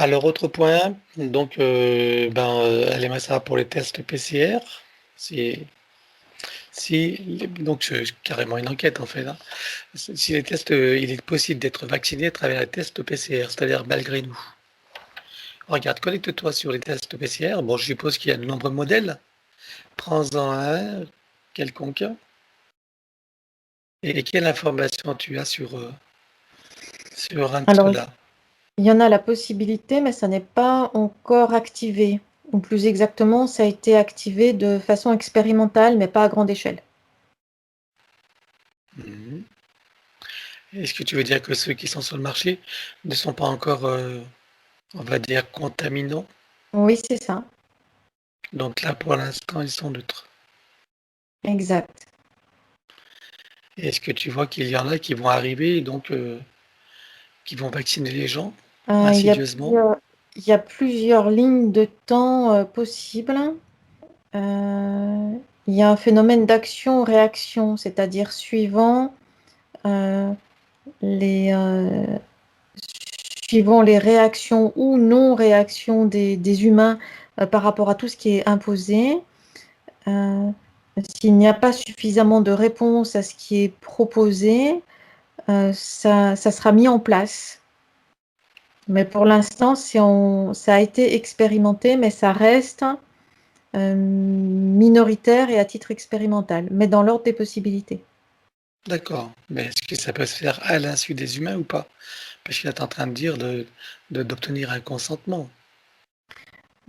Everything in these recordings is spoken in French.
Alors autre point, donc elle aimerait savoir pour les tests PCR, si donc carrément une enquête en fait, hein. Si les tests, il est possible d'être vacciné à travers les tests PCR, c'est-à-dire malgré nous. Regarde, connecte-toi sur les tests PCR. Bon, je suppose qu'il y a de nombreux modèles. Prends-en un quelconque. Et quelle information tu as sur un de Alors, ceux-là? il y en a la possibilité, mais ça n'est pas encore activé. Ou plus exactement, ça a été activé de façon expérimentale, mais pas à grande échelle. Mhm. Est-ce que tu veux dire que ceux qui sont sur le marché ne sont pas encore, on va dire, contaminants? Oui, c'est ça, Donc là, pour l'instant, ils sont neutres. exact. Est-ce que tu vois qu'il y en a qui vont arriver, donc qui vont vacciner les gens Euh, il y a insidieusement? plusieurs, il y a plusieurs lignes de temps possibles. Euh, il y a un phénomène d'action-réaction, c'est-à-dire euh, les, euh, suivant les réactions ou non-réactions des humains par rapport à tout ce qui est imposé. Euh, S'il n'y a pas suffisamment de réponses à ce qui est proposé, ça sera mis en place. Mais pour l'instant, ça a été expérimenté, mais ça reste minoritaire et à titre expérimental, mais dans l'ordre des possibilités. D'accord. Mais est-ce que ça peut se faire à l'insu des humains ou pas? Parce qu'il est en train de dire d'obtenir un consentement.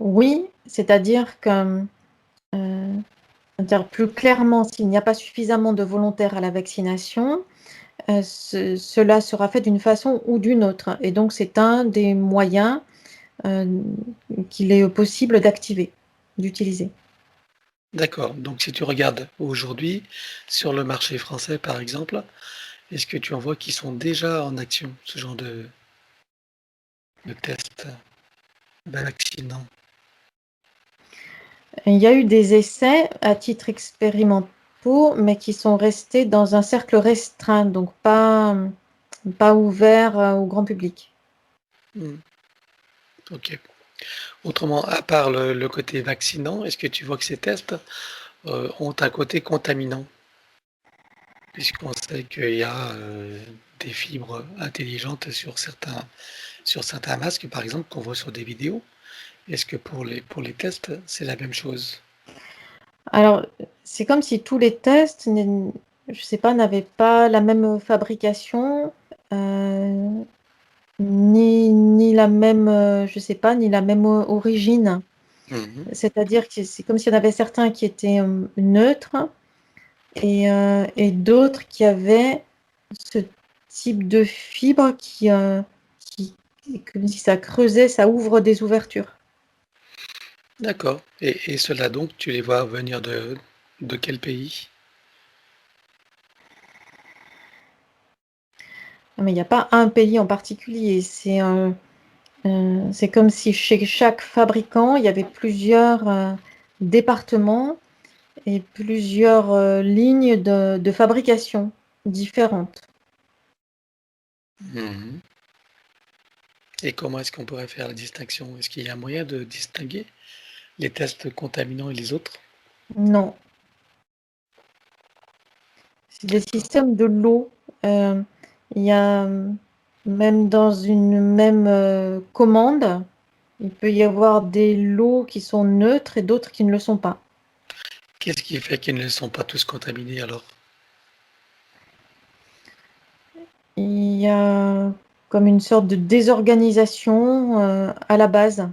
Oui, c'est-à-dire que, euh, c'est-à-dire plus clairement, s'il n'y a pas suffisamment de volontaires à la vaccination, cela sera fait d'une façon ou d'une autre. Et donc, c'est un des moyens euh, qu'il est possible d'activer, d'utiliser. D'accord. Donc si tu regardes aujourd'hui sur le marché français, par exemple, est-ce que tu en vois qui sont déjà en action, ce genre de tests vaccinants? Il y a eu des essais à titre expérimentaux, mais qui sont restés dans un cercle restreint, donc pas ouvert au grand public. Hmm, ok. Autrement, à part le côté vaccinant, est-ce que tu vois que ces tests ont un côté contaminant? Puisqu'on sait qu'il y a des fibres intelligentes sur certains masques, par exemple, qu'on voit sur des vidéos. Est-ce que pour les tests, c'est la même chose? Alors, c'est comme si tous les tests, je sais pas, n'avaient pas la même fabrication, euh, ni la même, je sais pas, ni la même origine. Mhm. C'est-à-dire que c'est comme s'il y en avait certains qui étaient neutres et d'autres qui avaient ce type de fibre qui, comme si ça creusait, ça ouvre des ouvertures. D'accord. Et ceux-là, donc, tu les vois venir de quel pays? Mais il n'y a pas un pays en particulier. C'est comme si chez chaque fabricant, il y avait plusieurs départements et plusieurs lignes de fabrication différentes. Mhm. Et comment est-ce qu'on pourrait faire la distinction? Est-ce qu'il y a un moyen de distinguer les tests contaminants et les autres? Non, c'est des D'accord. systèmes de lot. Euh, il y a même dans une même commande, il peut y avoir des lots qui sont neutres et d'autres qui ne le sont pas. Qu'est-ce qui fait qu'ils ne sont pas tous contaminés alors? Il y a comme une sorte de désorganisation à la base,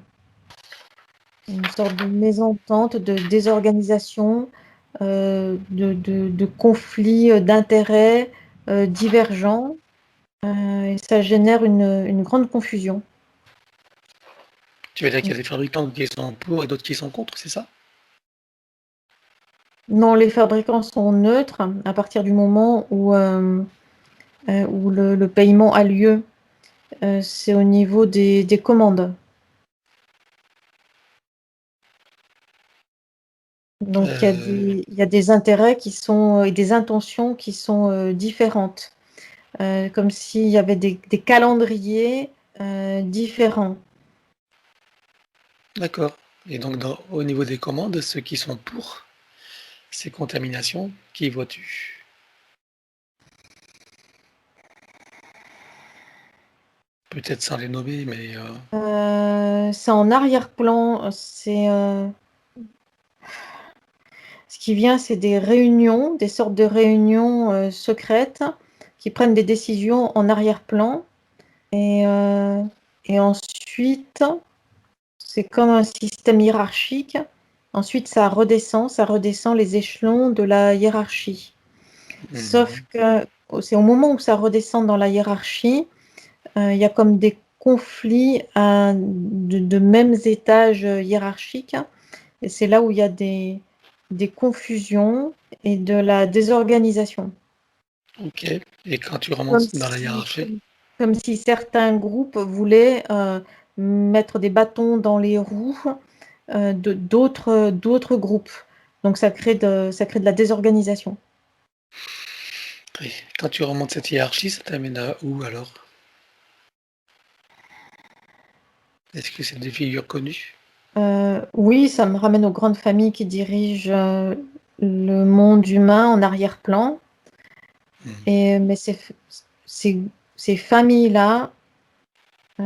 une sorte de mésentente, de désorganisation, de conflits d'intérêts divergents, et ça génère une grande confusion. Tu veux dire qu'il y a des fabricants qui sont pour et d'autres qui sont contre, c'est ça? Non, les fabricants sont neutres à partir du moment où le paiement a lieu. C'est au niveau des commandes. Donc, Euh, il y a des intérêts qui sont, et des intentions qui sont différentes. Comme s'il y avait des calendriers différents. D'accord. Et donc, au niveau des commandes, ceux qui sont pour ces contaminations, qui vois-tu? Peut-être sans les nommer, mais C'est en arrière-plan. Ce qui vient, c'est des réunions, des sortes de réunions secrètes qui prennent des décisions en arrière-plan. Et ensuite, c'est comme un système hiérarchique. Ensuite, ça redescend les échelons de la hiérarchie. Sauf mhm. que c'est au moment où ça redescend dans la hiérarchie, il y a comme des conflits de mêmes étages hiérarchiques. Et c'est là où il y a des confusions et de la désorganisation. Ok. Et quand tu Comme remontes dans la si, hiérarchie, comme, comme si certains groupes voulaient mettre des bâtons dans les roues d'autres groupes. Donc ça crée de la désorganisation. et quand tu remontes cette hiérarchie, ça t'amène à où alors? Est-ce que c'est des figures connues? Oui, ça me ramène aux grandes familles qui dirigent le monde humain en arrière-plan. Mhm. Mais ces, ces familles-là,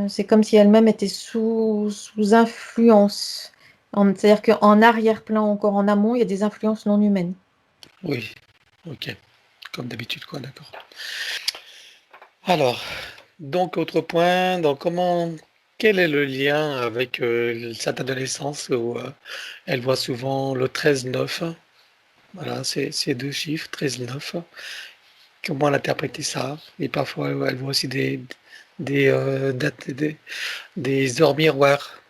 c'est comme si elles-mêmes étaient sous influence. C'est-à-dire qu'en arrière-plan, encore en amont, il y a des influences non humaines. Oui, ok. Comme d'habitude, quoi, d'accord. Alors, donc autre point, donc quel est le lien avec cette adolescence où elle voit souvent le 13-9, voilà, ces deux chiffres, 13-9. Comment l'interpréter ça? Et parfois, elle voit aussi des heures miroirs.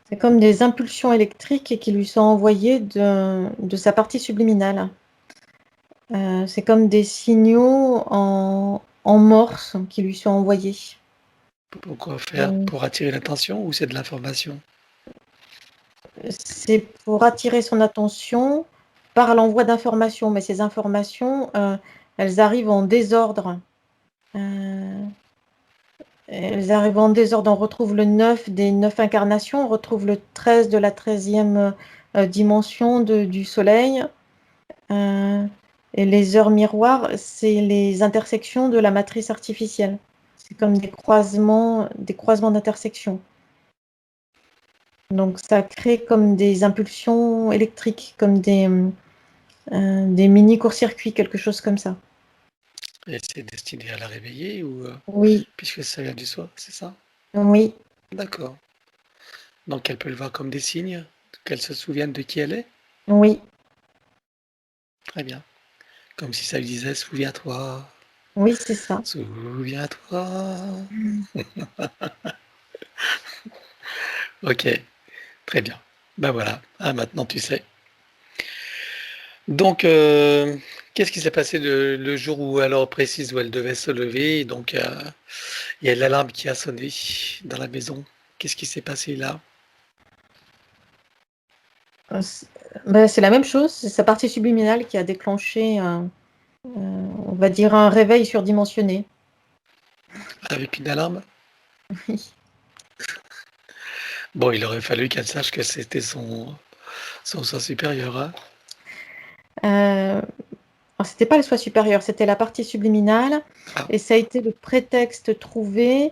C'est comme des impulsions électriques qui lui sont envoyées de sa partie subliminale. C'est comme des signaux en morse qui lui sont envoyés. Pourquoi faire? Euh, Pour attirer l'attention ou c'est de l'information? c'est pour attirer son attention par l'envoi d'informations, mais ces informations, elles arrivent en désordre. Euh, Elles arrivent en désordre. On retrouve le 9 des 9 incarnations, on retrouve le 13 de la 13e dimension du Soleil. Euh, et les heures miroirs, c'est les intersections de la matrice artificielle. C'est comme des croisements d'intersections. Donc ça crée comme des impulsions électriques, comme des mini court-circuits, quelque chose comme ça. Et c'est destiné à la réveiller ou Oui, puisque ça vient du soi, c'est ça? oui, D'accord. Donc elle peut le voir comme des signes, qu'elle se souvienne de qui elle est? oui, Très bien. Comme si ça lui disait: «Souviens-toi, oui, c'est ça. souviens-toi». OK, très bien. Ben voilà, ah maintenant tu sais. Donc qu'est-ce qui s'est passé le jour où alors précise où elle devait se lever? Donc il y a l'alarme qui a sonné dans la maison. Qu'est-ce qui s'est passé là? Euh, c'est bah, c'est la même chose, c'est sa partie subliminale qui a déclenché, on va dire, un réveil surdimensionné. Avec une alarme? Oui. Bon, il aurait fallu qu'elle sache que c'était son soi supérieur, hein? Alors, c'était pas le soi supérieur, c'était la partie subliminale, Ah, et ça a été le prétexte trouvé,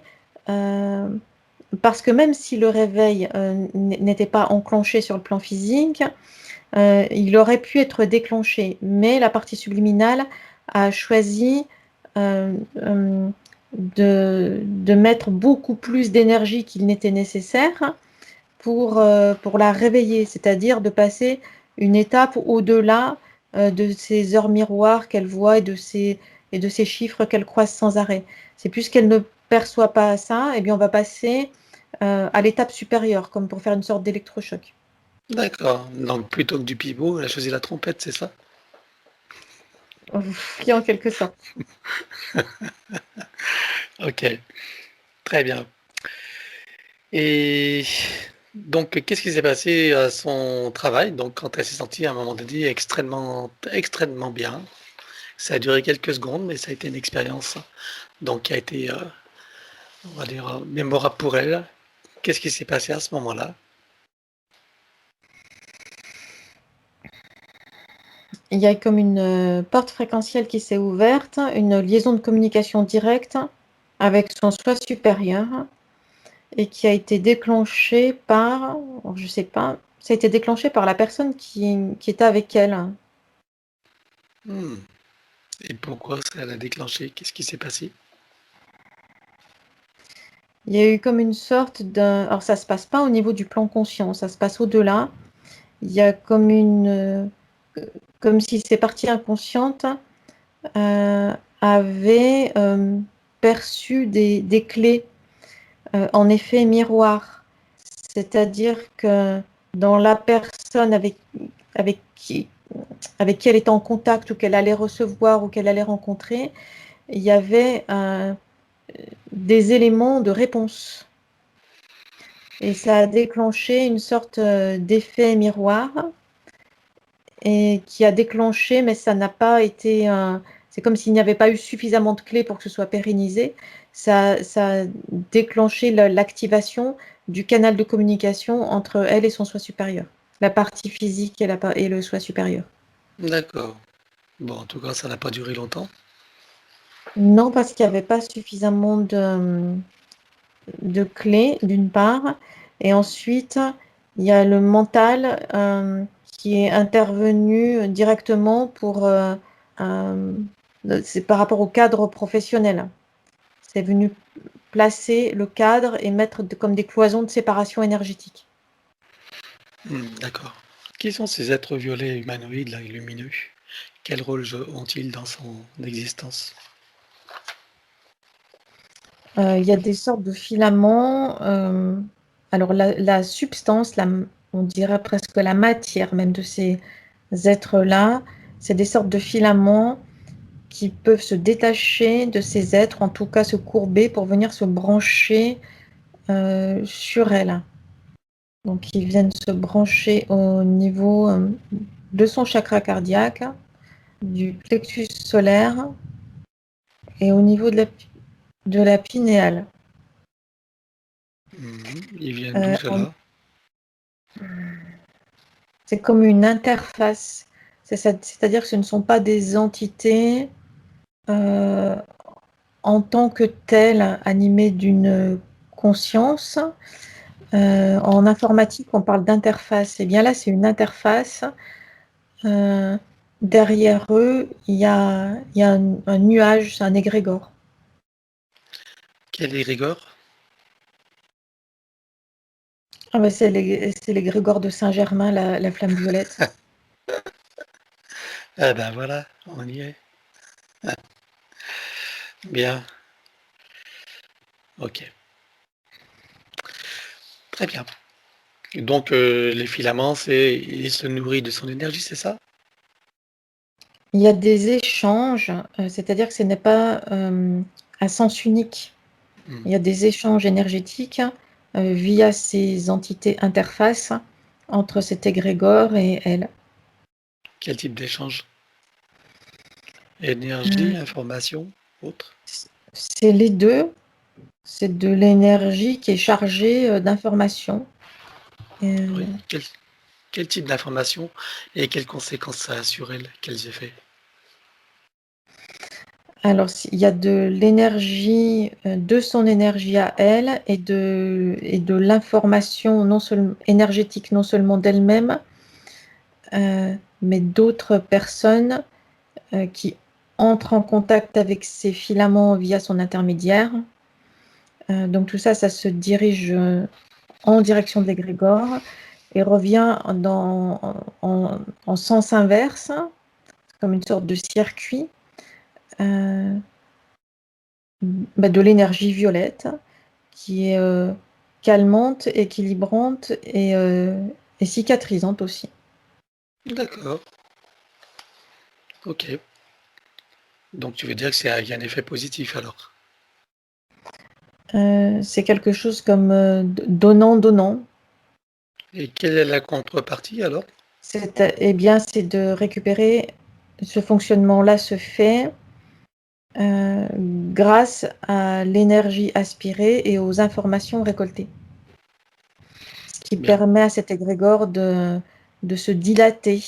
euh, parce que même si le réveil n'était pas enclenché sur le plan physique, il aurait pu être déclenché, mais la partie subliminale a choisi euh, euh, de mettre beaucoup plus d'énergie qu'il n'était nécessaire pour la réveiller, c'est-à-dire de passer une étape au-delà de ces heures miroirs qu'elle voit et de ces chiffres qu'elle croise sans arrêt. C'est puisqu'elle ne perçoit pas ça, et bien on va passer à l'étape supérieure, comme pour faire une sorte d'électrochoc. d'accord. Donc plutôt que du pipeau, elle a choisi la trompette, c'est ça? Oui, en quelque sorte. OK, très bien. Et donc qu'est-ce qui s'est passé à son travail? Donc quand elle s'est sentie à un moment donné extrêmement bien? Ça a duré quelques secondes, mais ça a été une expérience donc qui a été, on va dire, mémorable pour elle. Qu'est-ce qui s'est passé à ce moment-là? Il y a comme une porte fréquentielle qui s'est ouverte, une liaison de communication directe avec son soi supérieur et qui a été déclenchée par, je sais pas, ça a été déclenché par la personne qui était avec elle. Hmm. Et pourquoi ça l'a déclenché? Qu'est-ce qui s'est passé? Il y a eu comme une sorte d'un... Alors ça se passe pas au niveau du plan conscient, ça se passe au-delà. Il y a comme une... comme si ces parties inconscientes avaient perçu des clés en effet miroir. C'est-à-dire que dans la personne avec qui, avec qui elle était en contact ou qu'elle allait recevoir ou qu'elle allait rencontrer, il y avait des éléments de réponse. Et ça a déclenché une sorte d'effet miroir et qui a déclenché, mais ça n'a pas été... c'est comme s'il n'y avait pas eu suffisamment de clés pour que ce soit pérennisé. Ça a déclenché l'activation du canal de communication entre elle et son soi supérieur. La partie physique et le soi supérieur. D'accord. Bon, en tout cas, ça n'a pas duré longtemps. Non, parce qu'il n'y avait pas suffisamment de clés, d'une part. Et ensuite, il y a le mental qui est intervenu directement pour... c'est par rapport au cadre professionnel. C'est venu placer le cadre et mettre comme des cloisons de séparation énergétique. D'accord. Qui sont ces êtres violets humanoïdes, là, et lumineux? Quel rôle ont-ils dans son existence? Il y a des sortes de filaments. Alors la substance, on dirait presque la matière même de ces êtres-là, c'est des sortes de filaments qui peuvent se détacher de ces êtres, en tout cas se courber pour venir se brancher sur elle. Donc ils viennent se brancher au niveau de son chakra cardiaque, du plexus solaire et au niveau de la pinéale. Ils viennent d'où Euh, cela? c'est comme une interface, c'est-à-dire que ce ne sont pas des entités euh, en tant que telles animées d'une conscience. En informatique, on parle d'interface. Et bien là, c'est une interface. Euh, Derrière eux, il y a un nuage, c'est un égrégore. Quel égrégore? Ah ben c'est l'égrégore de Saint-Germain, la flamme violette. Ah ben voilà, on y est. Bien, ok. Très bien. Donc les filaments, il se nourrit de son énergie, c'est ça? Il y a des échanges, c'est-à-dire que ce n'est pas à sens unique. Hmm. Il y a des échanges énergétiques via ces entités interfaces entre cet égrégore et elle. Quel type d'échange? Euh, Énergie, information, autre? c'est les deux. C'est de l'énergie qui est chargée d'informations. Oui. Quel type d'information et quelles conséquences ça a sur elle? Quels effets? Alors, il y a de l'énergie, de son énergie à elle et de l'information non seulement énergétique, non seulement d'elle-même, mais d'autres personnes qui entrent en contact avec ces filaments via son intermédiaire. Donc tout ça, ça se dirige en direction de l'égrégore et revient en sens inverse, comme une sorte de circuit de l'énergie violette qui est calmante, équilibrante et cicatrisante aussi. D'accord, ok. Donc tu veux dire qu'il y a un effet positif alors? C'est quelque chose comme donnant-donnant. Et quelle est la contrepartie alors? Eh bien, c'est de récupérer, ce fonctionnement-là se fait grâce à l'énergie aspirée et aux informations récoltées. qui Bien. permet à cet égrégore de se dilater et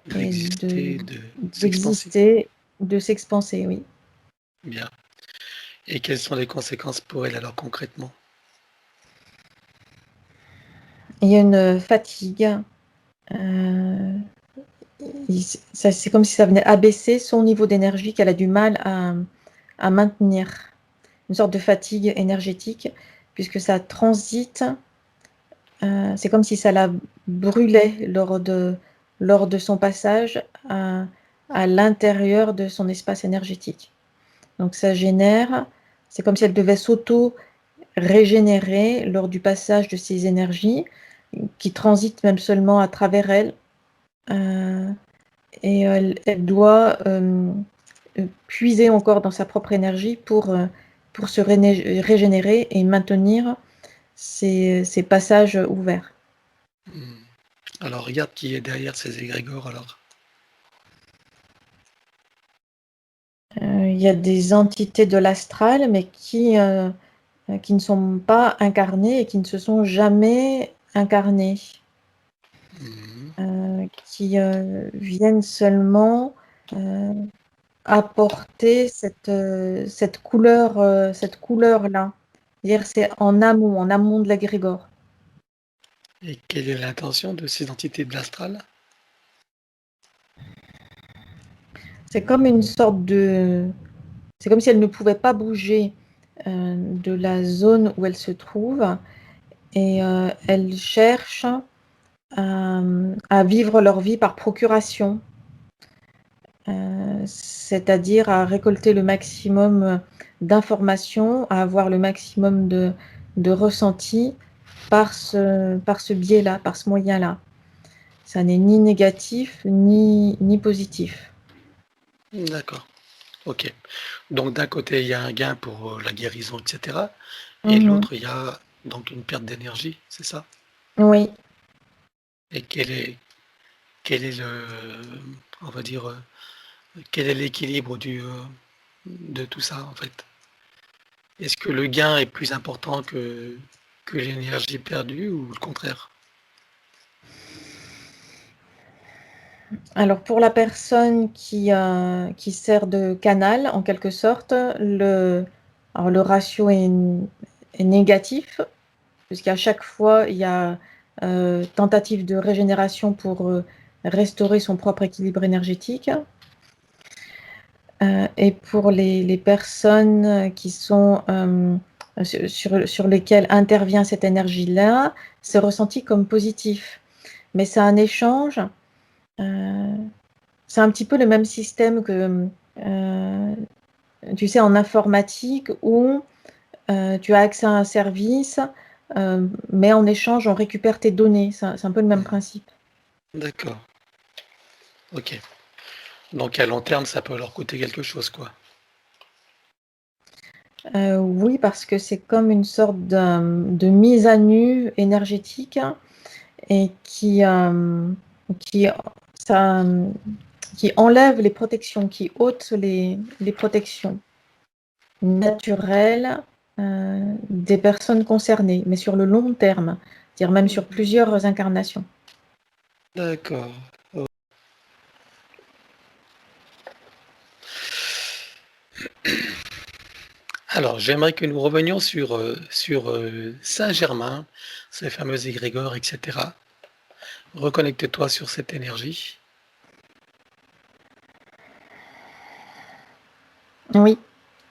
D'exister, de s'expanser. d'exister, de s'expanser, oui. Bien. Et quelles sont les conséquences pour elle alors concrètement? Il y a une fatigue, c'est comme si ça venait abaisser son niveau d'énergie qu'elle a du mal à maintenir. Une sorte de fatigue énergétique, puisque ça transite, c'est comme si ça la brûlait lors de son passage à l'intérieur de son espace énergétique. Donc ça génère, c'est comme si elle devait s'auto-régénérer lors du passage de ces énergies qui transitent même seulement à travers elle. Et elle doit puiser encore dans sa propre énergie pour se régénérer et maintenir ces passages ouverts. Hmm. Alors regarde qui est derrière ces égrégores alors. Il y a des entités de l'astral, mais qui ne sont pas incarnées et qui ne se sont jamais incarnées, qui viennent seulement apporter cette couleur, cette couleur-là. C'est-à-dire c'est en amont de l'égrégore. Et quelle est l'intention de ces entités de l'astral? C'est comme une sorte de... C'est comme si elles ne pouvaient pas bouger de la zone où elles se trouvent et elles cherchent à vivre leur vie par procuration, c'est-à-dire à récolter le maximum d'informations, à avoir le maximum de ressentis par ce biais-là, par ce moyen-là. Ça n'est ni négatif ni positif. D'accord. Ok. Donc d'un côté, il y a un gain pour la guérison, etc. Et Mhm. l'autre, il y a donc une perte d'énergie, c'est ça? Oui. Et quel est on va dire, quel est l'équilibre de tout ça en fait? Est-ce que le gain est plus important que l'énergie perdue ou le contraire? Alors pour la personne qui sert de canal, en quelque sorte, alors le ratio est négatif, puisqu'à chaque fois, il y a tentative de régénération pour restaurer son propre équilibre énergétique. Et pour les personnes qui sont sur lesquelles intervient cette énergie-là, c'est ressenti comme positif. Mais c'est un échange. C'est un petit peu le même système que, tu sais, en informatique où tu as accès à un service, mais en échange, on récupère tes données. C'est un peu le même Mmh. principe. D'accord, OK. Donc à long terme, ça peut leur coûter quelque chose, quoi? Oui, parce que c'est comme une sorte de mise à nu énergétique et qui, ça, qui enlève les protections, qui ôte les protections naturelles des personnes concernées, mais sur le long terme, c'est-à-dire même sur Mmh. plusieurs incarnations. D'accord. O alors j'aimerais que nous revenions sur Saint-Germain, ces fameux égrégores et cetera. Reconnecte-toi sur cette énergie. Oui,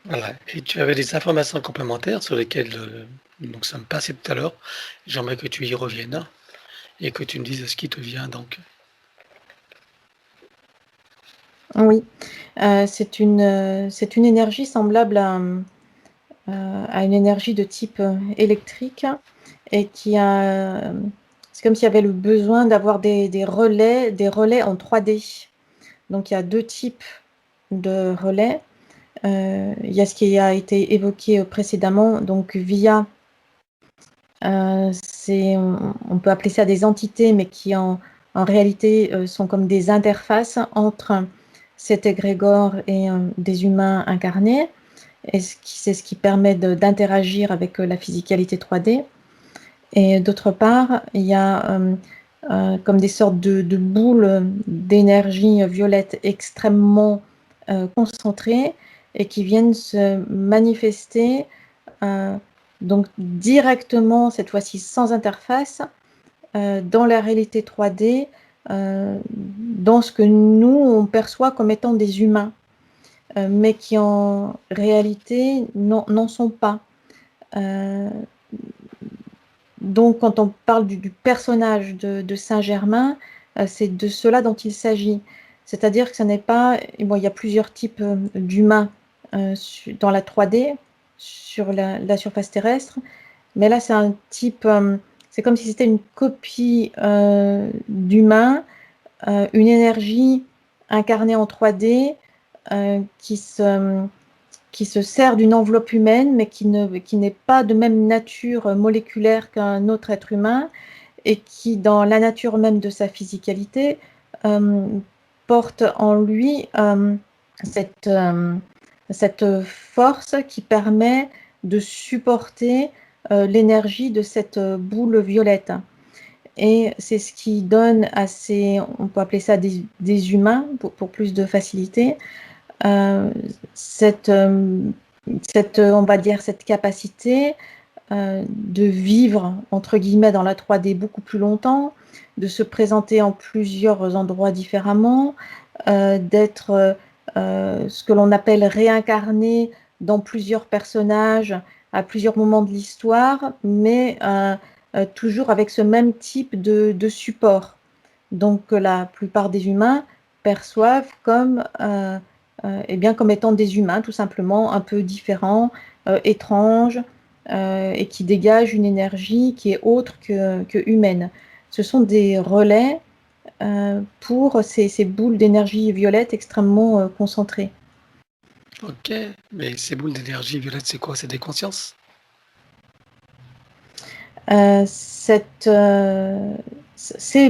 Voilà, et tu avais des informations complémentaires sur lesquelles, nous sommes passés tout à l'heure. J'aimerais que tu y reviennes et que tu me dises ce qui te vient donc. oui. C'est une énergie semblable à une énergie de type électrique et c'est comme s'il y avait le besoin d'avoir des relais en 3D. Donc il y a deux types de relais. Il y a ce qui a été évoqué précédemment, donc via, on peut appeler ça des entités, mais qui en réalité sont comme des interfaces entre cet égrégore et des humains incarnés. Et c'est ce qui permet d'interagir avec la physicalité 3D. Et d'autre part, il y a comme des sortes de boules d'énergie violette extrêmement concentrées et qui viennent se manifester donc directement, cette fois-ci sans interface, dans la réalité 3D, dans ce que nous, on perçoit comme étant des humains, mais qui en réalité n'en sont pas. Donc, quand on parle du personnage de Saint-Germain, c'est de cela dont il s'agit. C'est-à-dire que ce n'est pas... Bon, il y a plusieurs types d'humains dans la 3D, sur la surface terrestre, mais là, c'est un type... c'est comme si c'était une copie d'humain, une énergie incarnée en 3D qui se sert d'une enveloppe humaine, mais qui n'est pas de même nature moléculaire qu'un autre être humain, et qui, dans la nature même de sa physicalité, porte en lui cette force qui permet de supporter l'énergie de cette boule violette. Et c'est ce qui donne à ces, on peut appeler ça des humains, pour plus de facilité, cette, on va dire, cette capacité de vivre, entre guillemets, dans la 3D beaucoup plus longtemps, de se présenter en plusieurs endroits différemment, d'être ce que l'on appelle réincarné dans plusieurs personnages à plusieurs moments de l'histoire, mais toujours avec ce même type de support. Donc que la plupart des humains perçoivent comme, eh bien, comme étant des humains, tout simplement, un peu différents, étranges, et qui dégagent une énergie qui est autre que humaine. Ce sont des relais pour ces boules d'énergie violette extrêmement concentrées. Ok, mais ces boules d'énergie violette, c'est quoi? C'est des consciences? Ces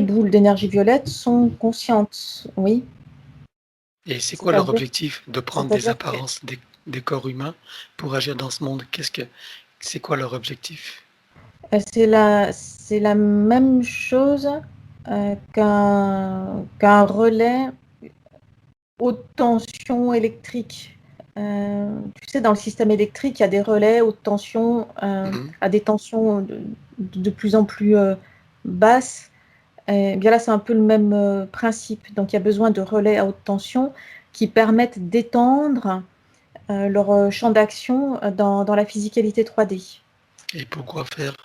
boules d'énergie violette sont conscientes, oui. Et c'est quoi leur C'est-à-dire, objectif? De prendre des c'est-à-dire que apparences des corps humains pour agir dans ce monde? C'est quoi leur objectif? c'est la même chose qu'un relais haute tension électrique. Tu sais, dans le système électrique, il y a des relais haute tension Mhm. à des tensions de plus en plus basses. Et bien là, c'est un peu le même principe. Donc, il y a besoin de relais à haute tension qui permettent d'étendre leur champ d'action dans la physicalité 3D. Et pourquoi faire?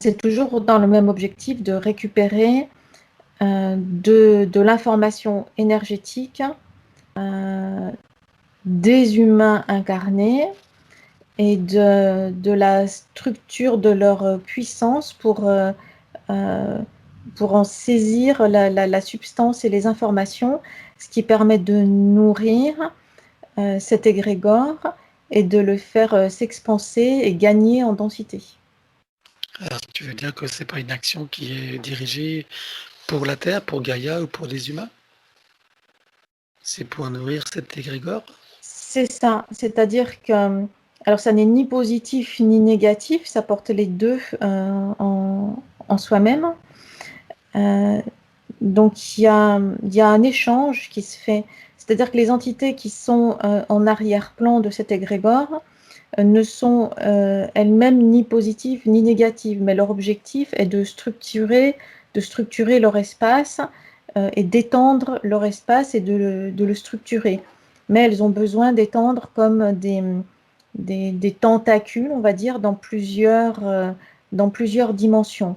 C'est toujours dans le même objectif de récupérer de l'information énergétique des humains incarnés et de la structure de leur puissance pour en saisir la substance et les informations, ce qui permet de nourrir cet égrégore et de le faire s'expanser et gagner en densité. Alors, tu veux dire que c'est pas une action qui est dirigée pour la Terre, pour Gaïa ou pour les humains? C'est pour nourrir cet égrégore? C'est ça, c'est-à-dire que, alors ça n'est ni positif ni négatif, ça porte les deux en soi-même. Donc il y a un échange qui se fait, c'est-à-dire que les entités qui sont en arrière-plan de cet égrégore ne sont elles-mêmes ni positives ni négatives, mais leur objectif est de structurer leur espace et d'étendre leur espace et de le structurer. Mais elles ont besoin d'étendre comme des tentacules, on va dire, dans plusieurs dimensions.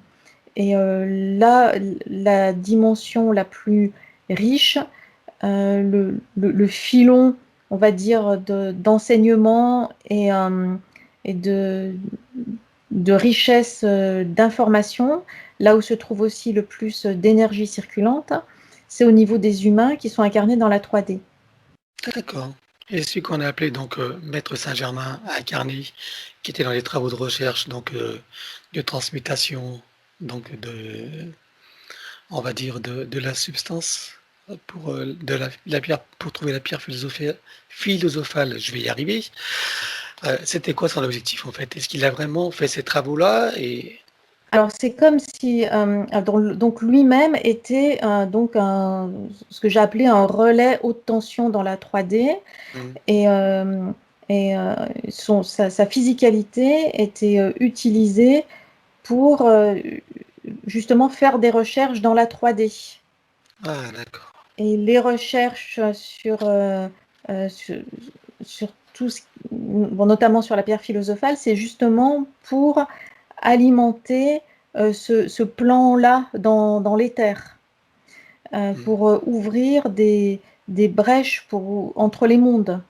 Et là, la dimension la plus riche, le filon, on va dire, d'enseignement et de richesse d'information, là où se trouve aussi le plus d'énergie circulante, c'est au niveau des humains qui sont incarnés dans la 3D. D'accord. Et celui qu'on a appelé donc Maître Saint-Germain incarné, qui était dans les travaux de recherche donc de transmutation, donc on va dire de la substance pour la pierre pour trouver la pierre philosophale, je vais y arriver. C'était quoi son objectif, en fait? Est-ce qu'il a vraiment fait ces travaux-là et Alors, c'est comme si donc lui-même était ce que j'ai appelé un relais haute tension dans la 3D mmh, et, sa physicalité était utilisée pour justement faire des recherches dans la 3D. ah d'accord. Et les recherches sur, sur tout bon, notamment sur la pierre philosophale, c'est justement pour alimenter ce plan-là dans l'éther, Mmh, pour ouvrir des brèches entre les mondes.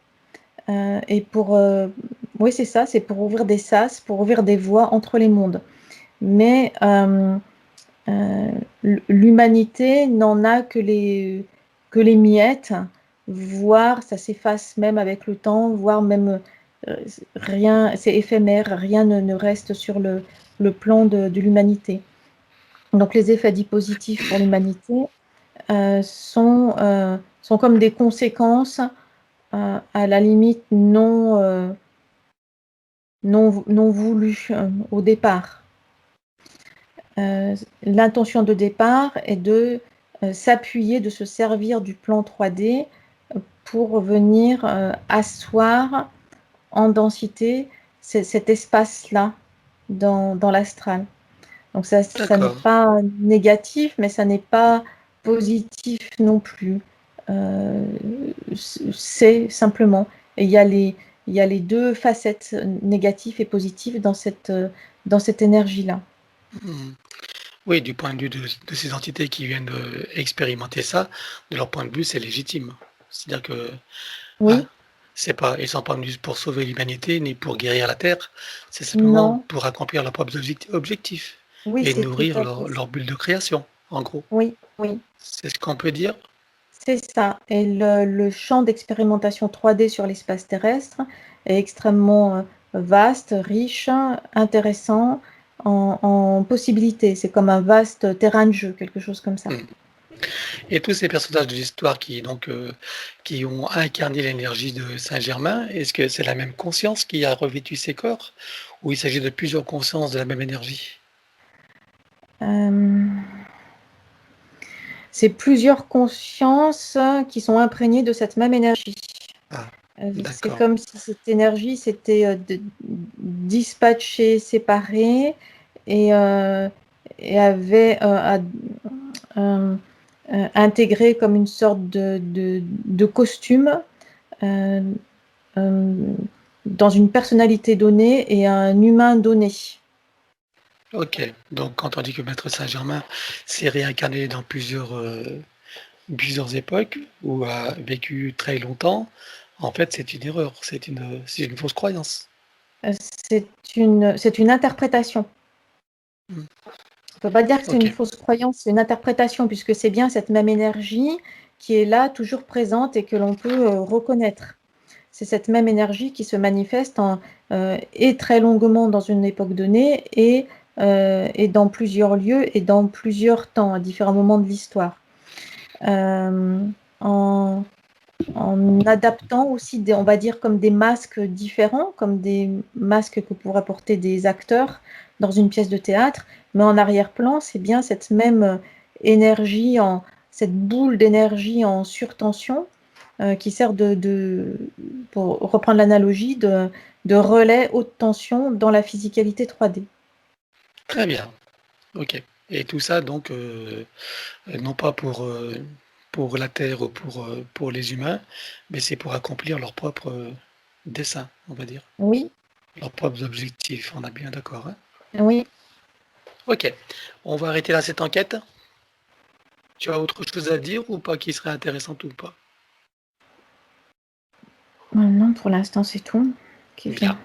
Et oui, c'est ça, c'est pour ouvrir des sas, pour ouvrir des voies entre les mondes. Mais euh, l'humanité n'en a que les miettes, voire ça s'efface même avec le temps, voire même euh, rien, c'est éphémère, rien ne reste sur le plan de l'humanité. Donc les effets dits positifs pour l'humanité sont comme des conséquences à la limite non voulues au départ. L'intention de départ est de s'appuyer, de se servir du plan 3D pour venir asseoir en densité cet espace-là dans l'astral. Donc ça n'est d'accord. pas négatif, mais ça n'est pas positif non plus. Euh, c'est simplement. Et il y a les deux facettes, négatives et positives, dans cette énergie-là. Mmh. Oui, du point de vue de ces entités qui viennent, expérimenter ça, de leur point de vue, c'est légitime. C'est-à-dire que, hein, Oui, c'est pas ils sont pas venus pour sauver l'humanité, ni pour guérir la terre, c'est simplement non, pour accomplir leurs propres objectifs oui, et c'est tout nourrir à fait leur bulle de création, en gros. oui, oui, C'est ce qu'on peut dire? c'est ça. Et le champ d'expérimentation 3D sur l'espace terrestre est extrêmement vaste, riche, intéressant en possibilités. C'est comme un vaste terrain de jeu, quelque chose comme ça. Mmh. Et tous ces personnages de l'histoire qui donc, qui ont incarné l'énergie de Saint-Germain, est-ce que c'est la même conscience qui a revêtu ces corps? Ou il s'agit de plusieurs consciences de la même énergie? Euh, c'est plusieurs consciences qui sont imprégnées de cette même énergie. Ah, C'est d'accord. comme si cette énergie s'était dispatchée, séparée et, et avait euh, intégré comme une sorte de costume euh, euh, dans une personnalité donnée et un humain donné. OK. Donc quand on dit que Maître Saint-Germain s'est réincarné dans plusieurs époques ou a vécu très longtemps, en fait, c'est une erreur, c'est une fausse croyance. Euh, c'est une interprétation. Mmh. On ne peut pas dire que c'est une OK. fausse croyance, c'est une interprétation, puisque c'est bien cette même énergie qui est là, toujours présente et que l'on peut reconnaître. C'est cette même énergie qui se manifeste et très longuement dans une époque donnée et dans plusieurs lieux et dans plusieurs temps, à différents moments de l'histoire. Euh, en, en adaptant aussi, on va dire, comme des masques différents, comme des masques que pourraient porter des acteurs dans une pièce de théâtre, mais en arrière-plan, c'est bien cette même énergie, cette boule d'énergie en surtension qui sert pour reprendre l'analogie, de relais haute tension dans la physicalité 3D. Très bien. OK. Et tout ça donc, non pas pour la Terre ou pour les humains, mais c'est pour accomplir leurs propres, desseins, on va dire, Oui, leurs propres objectifs, on est bien d'accord, hein? oui. OK. On va arrêter là cette enquête. Tu as autre chose à dire ou pas qui serait intéressante ou pas? Non, pour l'instant, c'est tout. Qui fait. Bien.